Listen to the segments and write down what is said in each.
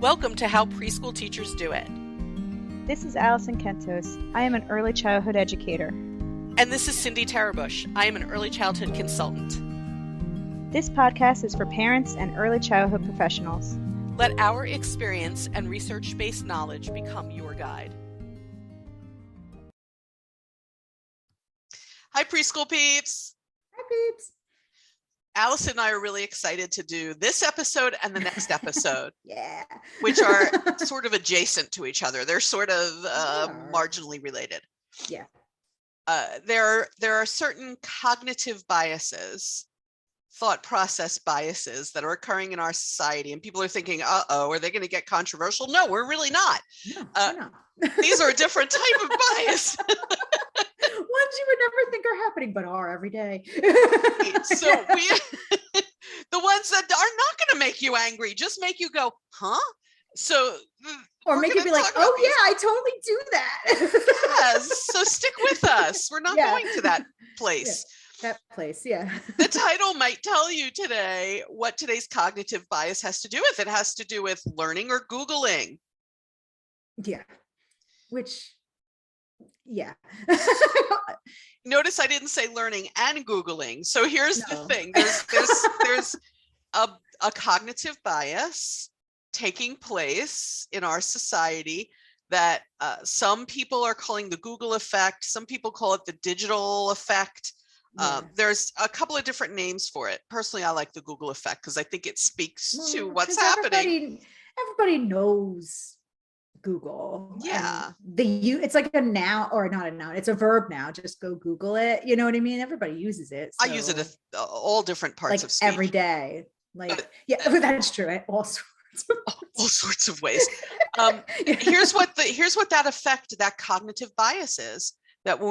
Welcome to How Preschool Teachers Do It. This is Alison Kentos. I am an early childhood educator. And this is Cindy Tarabush. I am an early childhood consultant. This podcast is for parents and early childhood professionals. Let our experience and research-based knowledge become your guide. Hi, preschool peeps. Hi, peeps. Allison and I are really excited to do this episode and the next episode. Yeah. Which are sort of adjacent to each other. They're sort of marginally related. Yeah. There are certain cognitive biases, thought process biases that are occurring in our society, and people are thinking, uh-oh, are they going to get controversial? No, we're really not. No, we're not. These are a different type of bias. Ones you would never think are happening, but are every day. So the ones that are not going to make you angry, just make you go, huh? So, or make you be like, oh yeah, I totally do that. Yes. So stick with us. We're not going to that place. Yeah, that place. Yeah. The title might tell you today what today's cognitive bias has to do with. It has to do with learning or Googling. Yeah. Which, yeah. Notice I didn't say learning and Googling. So here's the thing. There's a cognitive bias taking place in our society that some people are calling the Google effect. Some people call it the digital effect. There's a couple of different names for it. Personally, I like the Google effect because I think it speaks to what's happening. Everybody knows Google. Yeah. It's like a noun, or not a noun. It's a verb now. Just go Google it. You know what I mean? Everybody uses it. So. I use it all different parts of speech. Every day. That's true. All sorts of ways. Here's what that effect, that cognitive bias is. That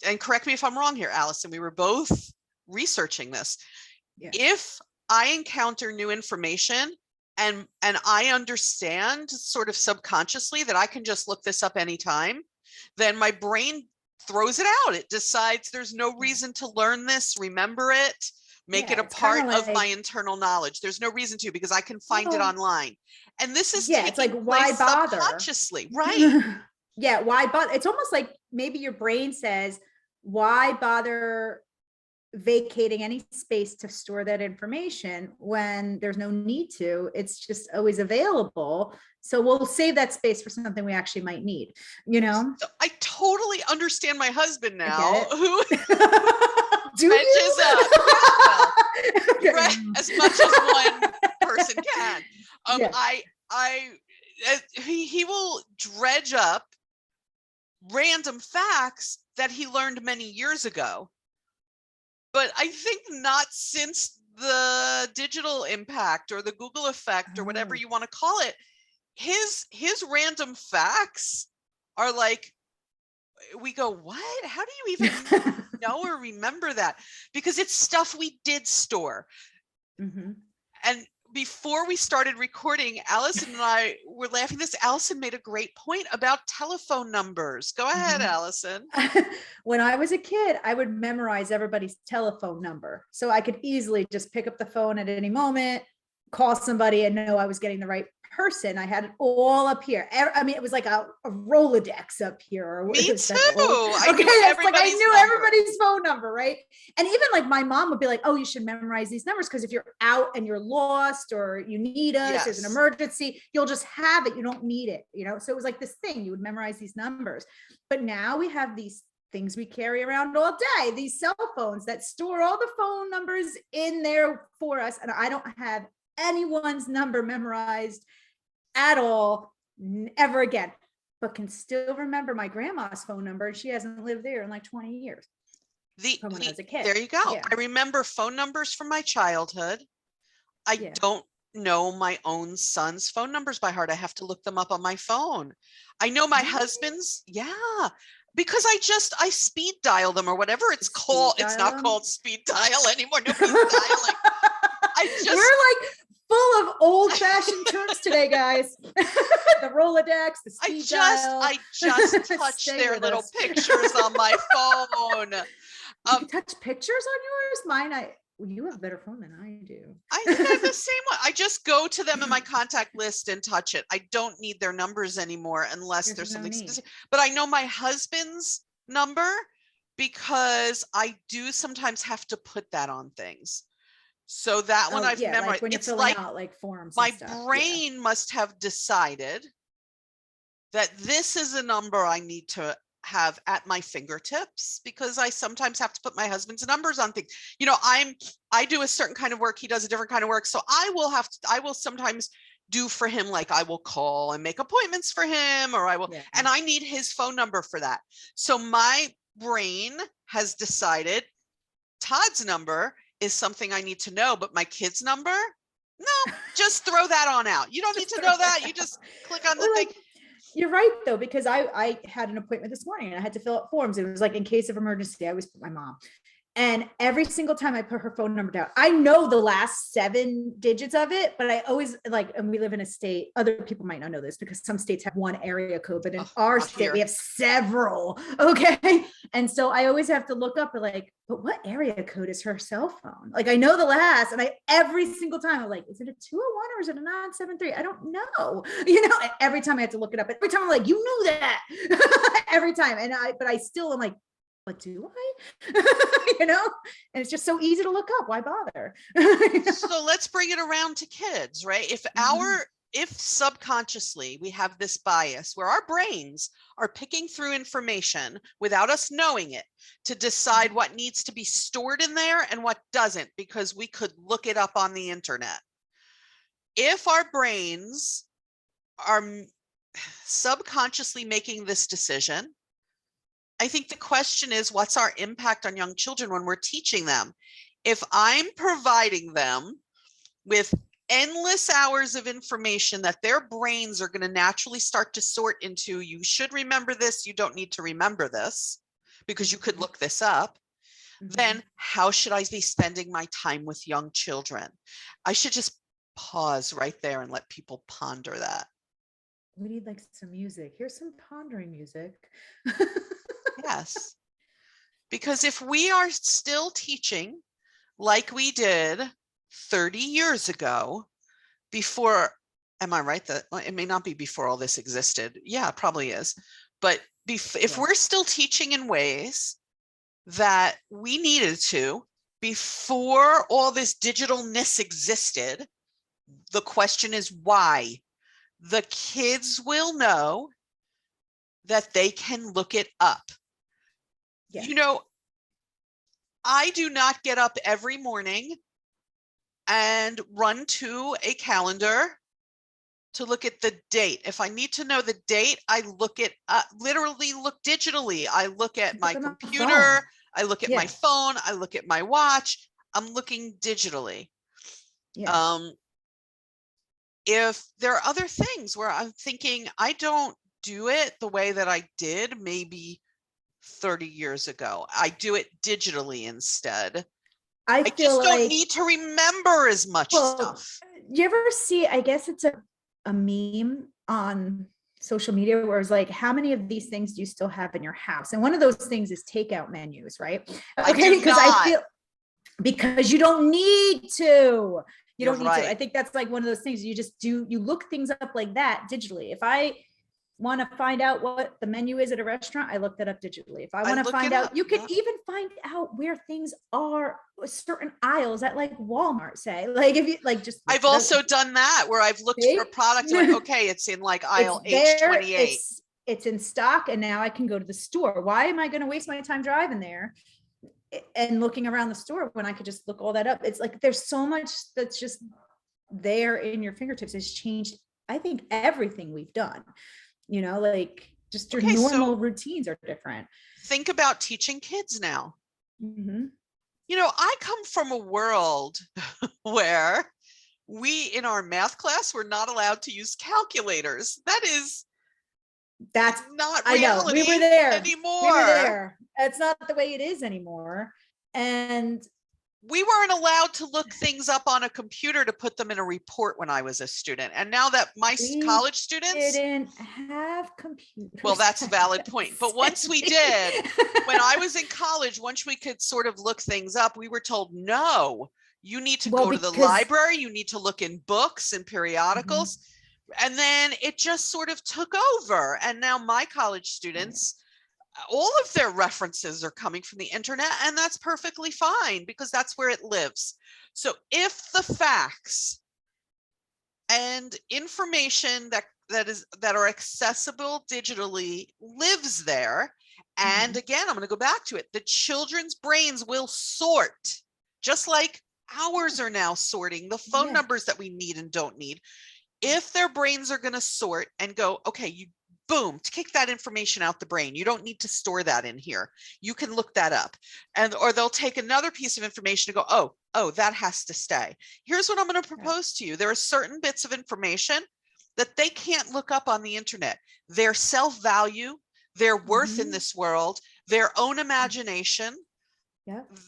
and correct me if I'm wrong here, Allison, we were both researching this. Yeah. If I encounter new information and I understand sort of subconsciously that I can just look this up anytime, then my brain throws it out. It decides there's no reason to learn this, remember it, make it a part of my internal knowledge. There's no reason to, because I can find it online. And this is it's like, why bother? Subconsciously, right? Yeah, why bother? It's almost like maybe your brain says, why bother vacating any space to store that information when there's no need to? It's just always available. So we'll save that space for something we actually might need, So I totally understand my husband now, who benches up as much as one person can. He will dredge up random facts that he learned many years ago. But I think not since the digital impact or the Google effect or whatever you want to call it. His random facts are like, we go, what? How do you even know or remember that? Because it's stuff we did store. Mm-hmm. And before we started recording, Allison and I were laughing. Allison made a great point about telephone numbers. Go ahead, Allison. When I was a kid, I would memorize everybody's telephone number. So I could easily just pick up the phone at any moment, call somebody and know I was getting the right person. I had it all up here. I mean, it was like a Rolodex up here. Me too. I knew everybody's phone number, right? And even like my mom would be like, oh, you should memorize these numbers because if you're out and you're lost or you need us, there's an emergency, you'll just have it. You don't need it, So it was like this thing, you would memorize these numbers. But now we have these things we carry around all day, these cell phones that store all the phone numbers in there for us. And I don't have anyone's number memorized at all ever again, but can still remember my grandma's phone number, and she hasn't lived there in like 20 years. From when I was a kid. There you go. Yeah. I remember phone numbers from my childhood. I don't know my own son's phone numbers by heart. I have to look them up on my phone. I know my husband's, because I speed dial them or whatever it's called. It's not called speed dial anymore. Nobody's dialing. We're like full of old-fashioned terms today, guys. The Rolodex, the speed dial. I just touched their little pictures on my phone. You can touch pictures on yours? Mine, you have a better phone than I do. I think I'm the same one. I just go to them in my contact list and touch it. I don't need their numbers anymore unless there's something specific. But I know my husband's number because I do sometimes have to put that on things. So that one I've memorized. Like when you're filling out like forms. My brain must have decided that this is a number I need to have at my fingertips, because I sometimes have to put my husband's numbers on things. You know, I do a certain kind of work. He does a different kind of work. So I will sometimes do for him, like I will call and make appointments for him, or and I need his phone number for that. So my brain has decided Todd's number is something I need to know, but my kid's number, no, just throw that on out. You don't need to know that. You just click on the thing. You're right though, because I had an appointment this morning and I had to fill out forms. It was like, in case of emergency, I always put my mom. And every single time I put her phone number down, I know the last 7 digits of it, but I always and we live in a state, other people might not know this because some states have one area code, but in our state, we have several. Okay. And so I always have to look up but what area code is her cell phone? Like I know the last, and every single time I'm like, is it a 201 or is it a 973? I don't know. You know, every time I have to look it up, every time I'm like, you knew that every time. But I still am like, but do I? You know, and it's just so easy to look up. Why bother? So let's bring it around to kids, right? If subconsciously we have this bias where our brains are picking through information without us knowing it to decide what needs to be stored in there and what doesn't, because we could look it up on the internet. If our brains are subconsciously making this decision, I think the question is, what's our impact on young children when we're teaching them? If I'm providing them with endless hours of information that their brains are going to naturally start to sort into, you should remember this, you don't need to remember this, because you could look this up, then how should I be spending my time with young children? I should just pause right there and let people ponder that. We need some music. Here's some pondering music. Yes, because if we are still teaching like we did 30 years ago, before, am I right that it may not be before all this existed? Yeah, it probably is. But if we're still teaching in ways that we needed to before all this digitalness existed, the question is why? The kids will know that they can look it up. Yeah. You know, I do not get up every morning and run to a calendar to look at the date. If I need to know the date, I look it up, literally look digitally. I look at my computer, I look at my phone, I look at my watch. I'm looking digitally. Yeah. If there are other things where I'm thinking I don't do it the way that I did maybe 30 years ago, I do it digitally instead. I just don't need to remember as much stuff. You ever see, I guess it's a meme on social media where it's like, how many of these things do you still have in your house? And one of those things is takeout menus, right? Okay, because you don't need to. You don't need to. I think that's one of those things you look things up like that digitally. If I want to find out what the menu is at a restaurant, I look that up digitally. If I want to find out, you can even find out where things are, certain aisles at Walmart, say. If you just. I've also done that where I've looked for a product and okay, it's in aisle H28. It's in stock, and now I can go to the store. Why am I going to waste my time driving there and looking around the store when I could just look all that up? It's there's so much that's just there in your fingertips. It's changed, I think, everything we've done. You know, just your normal routines are different. Think about teaching kids now. Mm-hmm. You know, I come from a world where we, in our math class, were not allowed to use calculators. That's not reality. I know. We were there anymore. We were there. It's not the way it is anymore. And we weren't allowed to look things up on a computer to put them in a report when I was a student. And now that my college students didn't have computers. Well, that's a valid point. But once we did, when I was in college, once we could sort of look things up, we were told, no, You need to Well, go to the because- library. You need to look in books and periodicals. And then it just sort of took over. And now my college students, all of their references are coming from the internet, and that's perfectly fine because that's where it lives. So if the facts and information that are accessible digitally lives there, and again, I'm going to go back to it, the children's brains will sort, just like ours are now sorting the phone numbers that we need and don't need. If their brains are going to sort and go, okay, you boom, to kick that information out the brain. You don't need to store that in here. You can look that up. Or they'll take another piece of information and go, oh, that has to stay. Here's what I'm going to propose to you. There are certain bits of information that they can't look up on the internet. Their self-value, their worth in this world, their own imagination,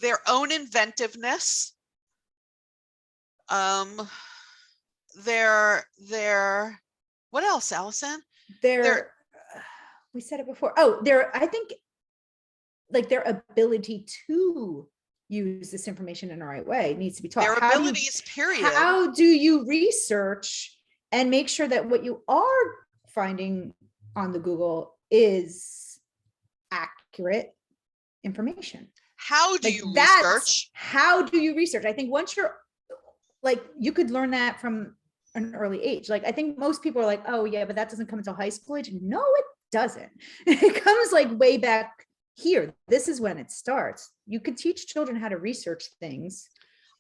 their own inventiveness, their what else, Allison? We said it before. I think like their ability to use this information in the right way needs to be taught. Their abilities, period. How do you research and make sure that what you are finding on the Google is accurate information? How do you research? How do you research? I think once you're like, you could learn that from an early age. Like, I think most people are like, oh yeah, but that doesn't come until high school age. No, it doesn't. It comes like way back here. This is when it starts. You could teach children how to research things.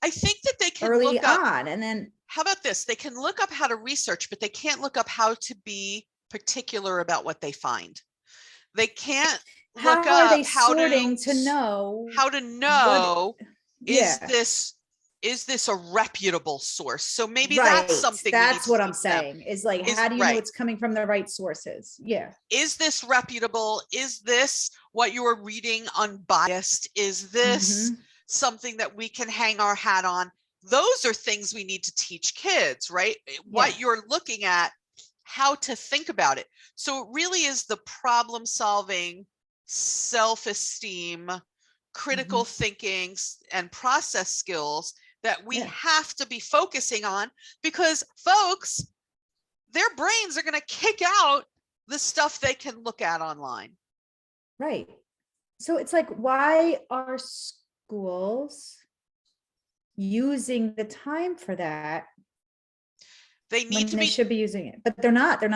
I think that they can early look up, on, and then how about this? They can look up how to research, but they can't look up how to be particular about what they find. They can't look up how to know is this a reputable source? So maybe that's something. That's what I'm saying is like, how do you know it's coming from the right sources? Yeah. Is this reputable? Is this what you are reading unbiased? Is this something that we can hang our hat on? Those are things we need to teach kids, right? What you're looking at, how to think about it. So it really is the problem solving, self-esteem, critical thinking, and process skills that we have to be focusing on, because folks, their brains are going to kick out the stuff they can look at online. Right. So it's like, why are schools using the time for that? They need to be, should be using it, but they're not they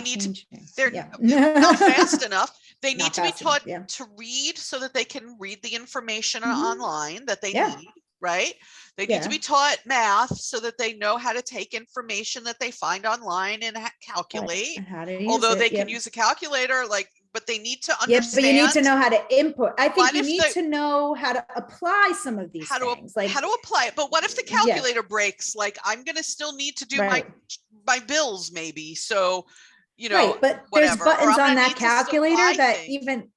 need changing. They're not fast enough. They need Not to be taught enough, to read so that they can read the information online that they need, right? They need to be taught math so that they know how to take information that they find online and calculate. And how to use Although it, they can use a calculator, but they need to understand. But you need to know how to input. I think you need to know how to apply some of these things. Like how to apply it. But what if the calculator breaks? Like, I'm going to still need to do my bills maybe. So, but there's buttons on that calculator that even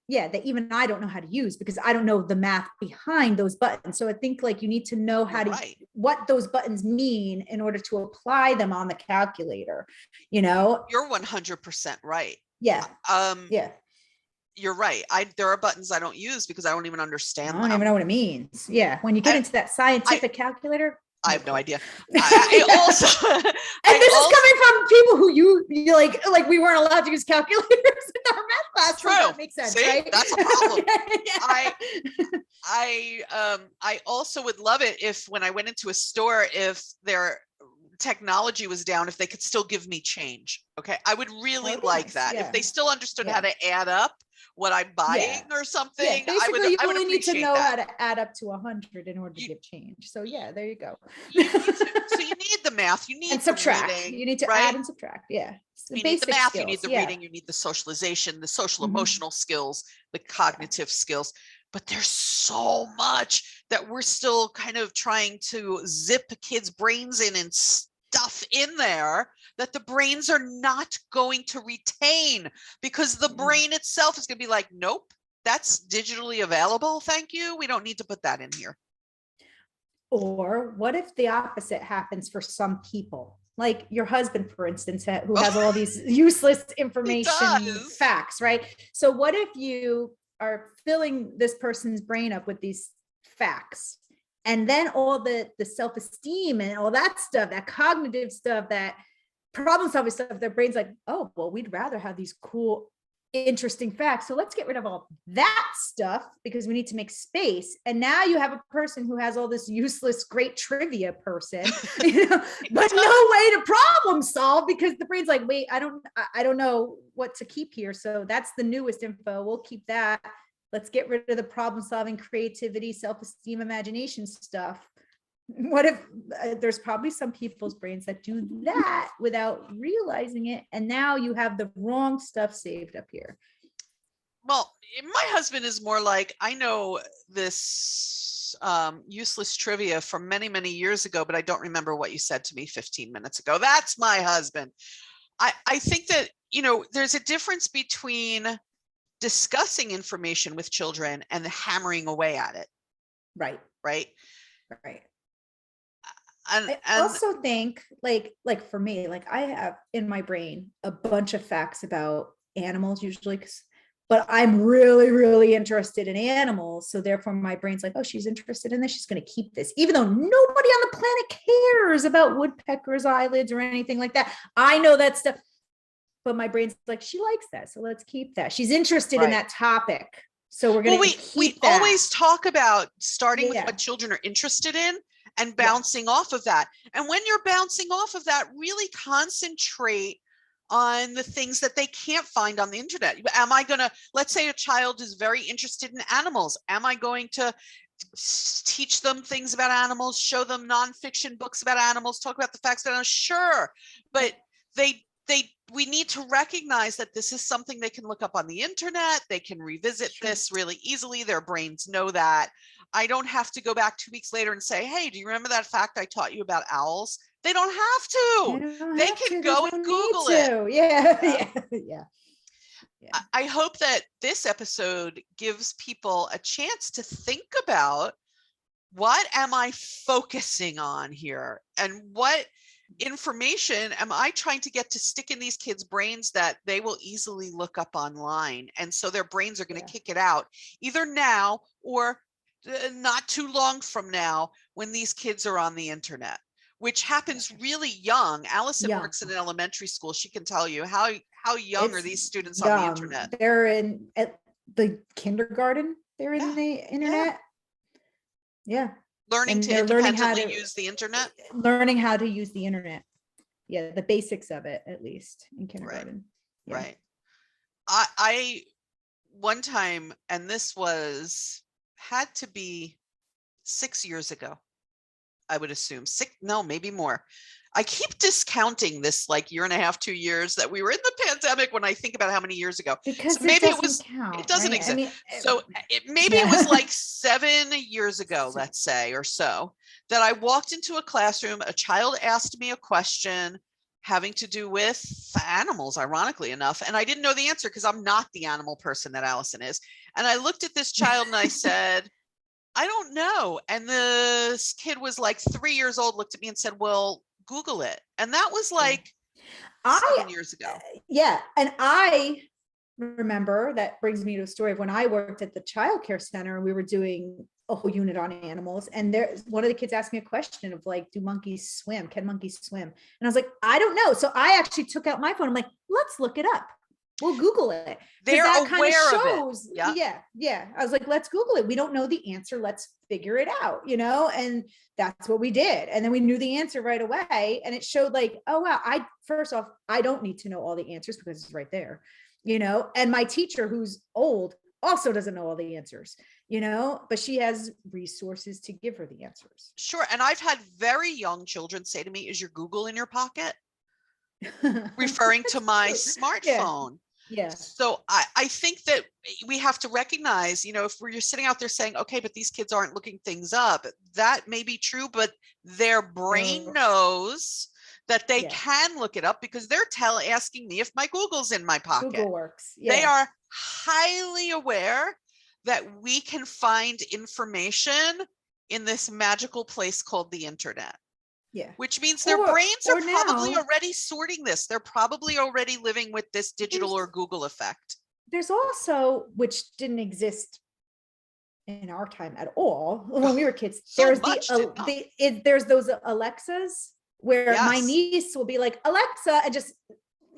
I don't know how to use, because I don't know the math behind those buttons. So I think like you need to know how to what those buttons mean in order to apply them on the calculator. You're 100% right. Yeah. You're right. There are buttons I don't use because I don't even understand. I don't even know what it means. Yeah. When you get into that scientific calculator, I have no idea. I also, and this is coming from people who you like we weren't allowed to use calculators in our math class. True. So that makes sense. See? Right? That's a problem. I also would love it if when I went into a store, if their technology was down, if they could still give me change. Okay. I would really like that. If they still understood how to add up what I'm buying or something. Basically, I would only need to know that. how to add up to 100 in order to give change. So there you go. So you need the math, you need and subtract. Reading, you need to add and subtract. Yeah. You need the math, skills. You need the reading, you need the socialization, the social emotional skills, the cognitive skills. But there's so much that we're still kind of trying to zip kids' brains in and stuff in there that the brains are not going to retain, because the brain itself is going to be like, nope, that's digitally available. Thank you. We don't need to put that in here. Or what if the opposite happens for some people? Like your husband, for instance, who has all these useless information facts, right? So what if you are filling this person's brain up with these facts And then all the self-esteem and all that stuff, that cognitive stuff, that problem solving stuff, their brain's like, oh, well, we'd rather have these cool, interesting facts. So let's get rid of all that stuff because we need to make space. And now you have a person who has all this useless, great trivia person, but no way to problem solve because the brain's like, wait, I don't know what to keep here. So that's the newest info. We'll keep that. Let's get rid of the problem solving, creativity, self-esteem, imagination stuff. What if there's probably some people's brains that do that without realizing it, and now you have the wrong stuff saved up here? Well, my husband is more like, I know this useless trivia from many, many years ago, but I don't remember what you said to me 15 minutes ago. That's my husband. I think that, there's a difference between discussing information with children and hammering away at it. Right. I also think like for me, like I have in my brain a bunch of facts about animals usually, but I'm really, really interested in animals. So therefore my brain's like, oh, she's interested in this. She's going to keep this, even though nobody on the planet cares about woodpeckers' eyelids or anything like that. I know that stuff, but my brain's like, she likes that. So let's keep that. She's interested in that topic. So we're going to keep we that. Always talk about starting with what children are interested in and bouncing off of that. And when you're bouncing off of that, really concentrate on the things that they can't find on the internet. Let's say a child is very interested in animals. Am I going to teach them things about animals, show them nonfiction books about animals, talk about the facts about animals? Sure. But we need to recognize that this is something they can look up on the internet. They can revisit this really easily. Their brains know that. I don't have to go back 2 weeks later and say, hey, do you remember that fact I taught you about owls? They don't have to. They can go and Google it. Yeah. I hope that this episode gives people a chance to think about, what am I focusing on here? And what information am I trying to get to stick in these kids' brains that they will easily look up online? And so their brains are going to kick it out either now or not too long from now when these kids are on the internet, which happens really young. Alison works in an elementary school. She can tell you how young are these students on the internet. They're at the kindergarten. They're in the internet. Yeah. Learning to independently use the internet. Learning how to use the internet. Yeah, the basics of it, at least in kindergarten. Right. I one time, and this had to be 6 years ago, I would assume. Maybe more. I keep discounting this like year and a half, 2 years that we were in the pandemic when I think about how many years ago. Because so maybe it doesn't exist. Maybe it was like 7 years ago, let's say, or so, that I walked into a classroom. A child asked me a question having to do with animals, ironically enough. And I didn't know the answer because I'm not the animal person that Alison is. And I looked at this child and I said, I don't know. And this kid was like 3 years old, looked at me and said, well, Google it. And that was like 7 years ago. Yeah. And I remember, that brings me to a story of when I worked at the child care center and we were doing a whole unit on animals. And one of the kids asked me a question of like, do monkeys swim? Can monkeys swim? And I was like, I don't know. So I actually took out my phone. I'm like, let's look it up. We'll Google it. They're aware of it. Yeah. I was like, let's Google it. We don't know the answer. Let's figure it out, and that's what we did. And then we knew the answer right away. And it showed like, oh, wow, first off, I don't need to know all the answers because it's right there, and my teacher, who's old, also doesn't know all the answers, but she has resources to give her the answers. Sure. And I've had very young children say to me, is your Google in your pocket? Referring to my smartphone. Yeah. So I think that we have to recognize, if you're sitting out there saying, okay, but these kids aren't looking things up, that may be true, but their brain knows that they can look it up because they're asking me if my Google's in my pocket. Google works. Yeah. They are highly aware that we can find information in this magical place called the internet. Yeah. Which means their brains are probably already sorting this. They're probably already living with this digital or Google effect. There's also, which didn't exist in our time at all when we were kids. So There's much did not. there's those Alexas where my Yes. niece will be like, Alexa, and just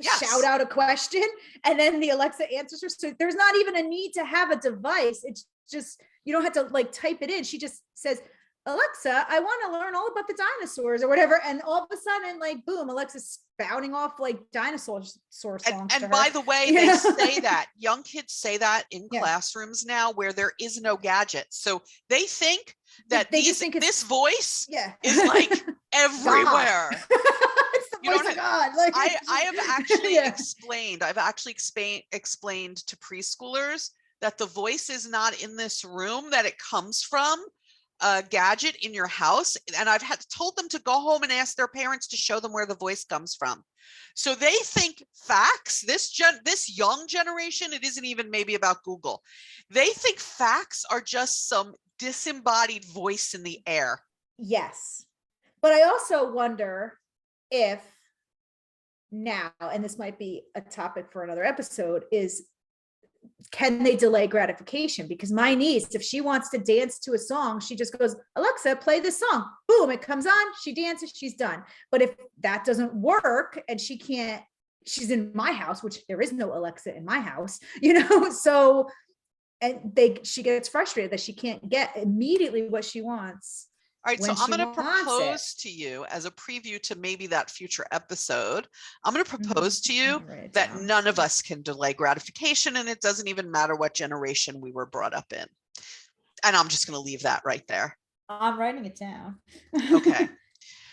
Yes. shout out a question, and then the Alexa answers her. So there's not even a need to have a device. It's just, you don't have to like type it in. She just says, Alexa, I want to learn all about the dinosaurs or whatever. And all of a sudden, like, boom, Alexa's spouting off like dinosaur songs. And by the way, You they know? say that young kids say that in classrooms now where there is no gadget. So they think that they just think this voice yeah. is like everywhere. It's the voice of God. Like, I have actually yeah. explained to preschoolers that the voice is not in this room, that it comes from a gadget in your house. And I've told them to go home and ask their parents to show them where the voice comes from. So they think facts, this young generation, it isn't even maybe about Google. They think facts are just some disembodied voice in the air. Yes. But I also wonder if now, and this might be a topic for another episode, is can they delay gratification? Because my niece, if she wants to dance to a song, she just goes, Alexa, play this song. Boom, it comes on, she dances, she's done. But if that doesn't work and she's in my house, which there is no Alexa in my house, so, and she gets frustrated that she can't get immediately what she wants. All right, so I'm going to propose to you as a preview to maybe that future episode. I'm going to propose to you that none of us can delay gratification, and it doesn't even matter what generation we were brought up in. And I'm just going to leave that right there. I'm writing it down. Okay.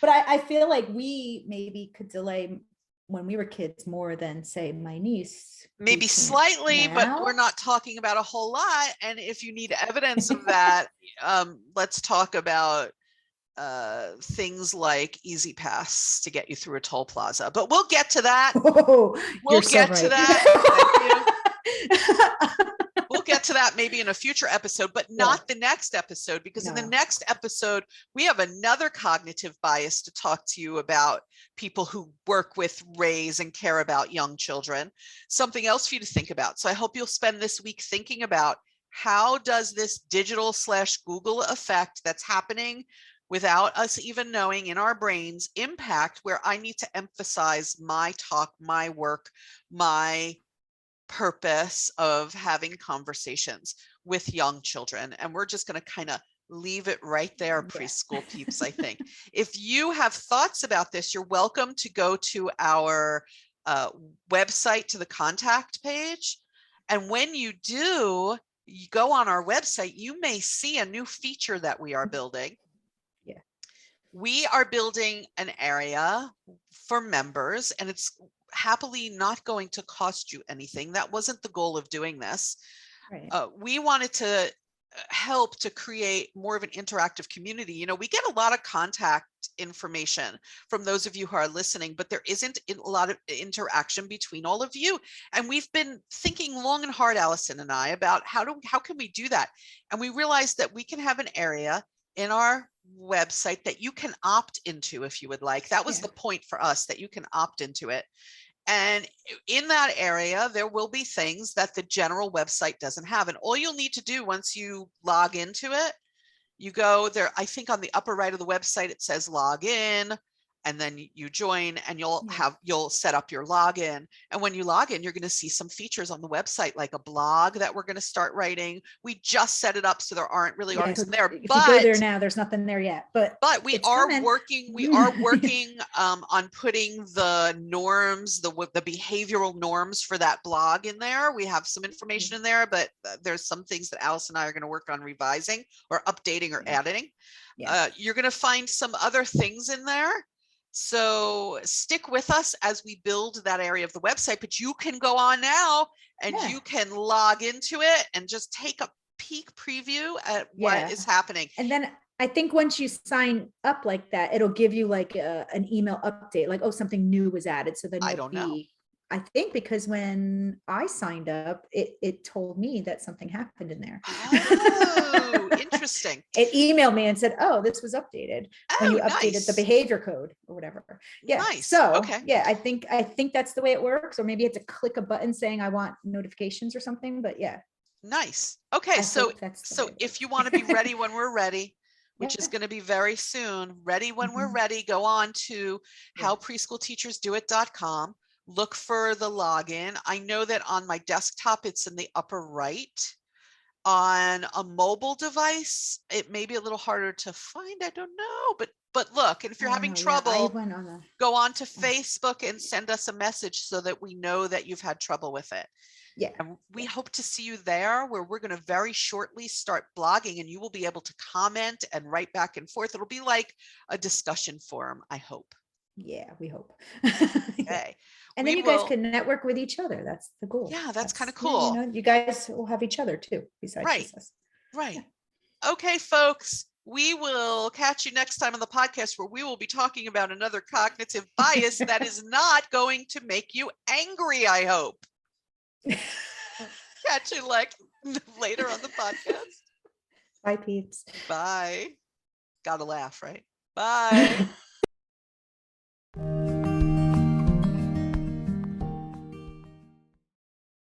But I feel like we maybe could delay when we were kids more than, say, my niece. Maybe slightly, but we're not talking about a whole lot. And if you need evidence of that, let's talk about things like Easy Pass to get you through a toll plaza. But we'll get to that. We'll get to that. Thank you. We'll get to that maybe in a future episode, but not the next episode, because in the next episode, we have another cognitive bias to talk to you about, people who work with, raise, and care about young children. Something else for you to think about. So I hope you'll spend this week thinking about, how does this digital/Google effect that's happening without us even knowing in our brains impact where I need to emphasize my talk, my work, my purpose of having conversations with young children. And we're just going to kind of leave it right there, preschool peeps, I think. If you have thoughts about this, you're welcome to go to our website, to the contact page. And when you do, you go on our website, you may see a new feature that we are building. We are building an area for members, and it's happily not going to cost you anything. That wasn't the goal of doing this. Right. We wanted to help to create more of an interactive community. We get a lot of contact information from those of you who are listening, but there isn't a lot of interaction between all of you. And we've been thinking long and hard, Alison and I, about how can we do that? And we realized that we can have an area in our website that you can opt into if you would like. That was the point for us, that you can opt into it. And in that area, there will be things that the general website doesn't have. And all you'll need to do once you log into it, you go there, I think on the upper right of the website, it says log in, and then you join, and you'll set up your login. And when you log in, you're going to see some features on the website, like a blog that we're going to start writing. We just set it up, so there aren't really articles in there. If you go there now, there's nothing there yet. But we are working. We are working on putting the norms, the behavioral norms for that blog in there. We have some information in there, but there's some things that Alice and I are going to work on revising or updating or adding. You're going to find some other things in there. So stick with us as we build that area of the website, but you can go on now and you can log into it and just take a peek preview at what is happening. And then I think once you sign up like that, it'll give you like an email update, like, oh, something new was added. So then I don't know. I think because when I signed up, it told me that something happened in there. Oh, interesting. It emailed me and said, oh, this was updated when you updated the behavior code or whatever. Yeah. Nice. So I think that's the way it works. Or maybe you have to click a button saying I want notifications or something, but Nice. Okay. So if you want to be ready when we're ready, which is going to be very soon, ready when we're ready, go on to howpreschoolteachersdoit.com. Look for the login. I know that on my desktop, it's in the upper right. On a mobile device, it may be a little harder to find. I don't know, but look, and if you're having trouble, go on to Facebook and send us a message so that we know that you've had trouble with it. Yeah. And we hope to see you there, where we're going to very shortly start blogging, and you will be able to comment and write back and forth. It'll be like a discussion forum, I hope. Yeah, we hope. Okay. And then you guys can network with each other. That's the goal. Yeah, that's kind of cool. You guys will have each other too, besides just us. Right. Yeah. Okay, folks. We will catch you next time on the podcast, where we will be talking about another cognitive bias that is not going to make you angry, I hope. Catch you later on the podcast. Bye, peeps. Bye. Gotta laugh, right? Bye.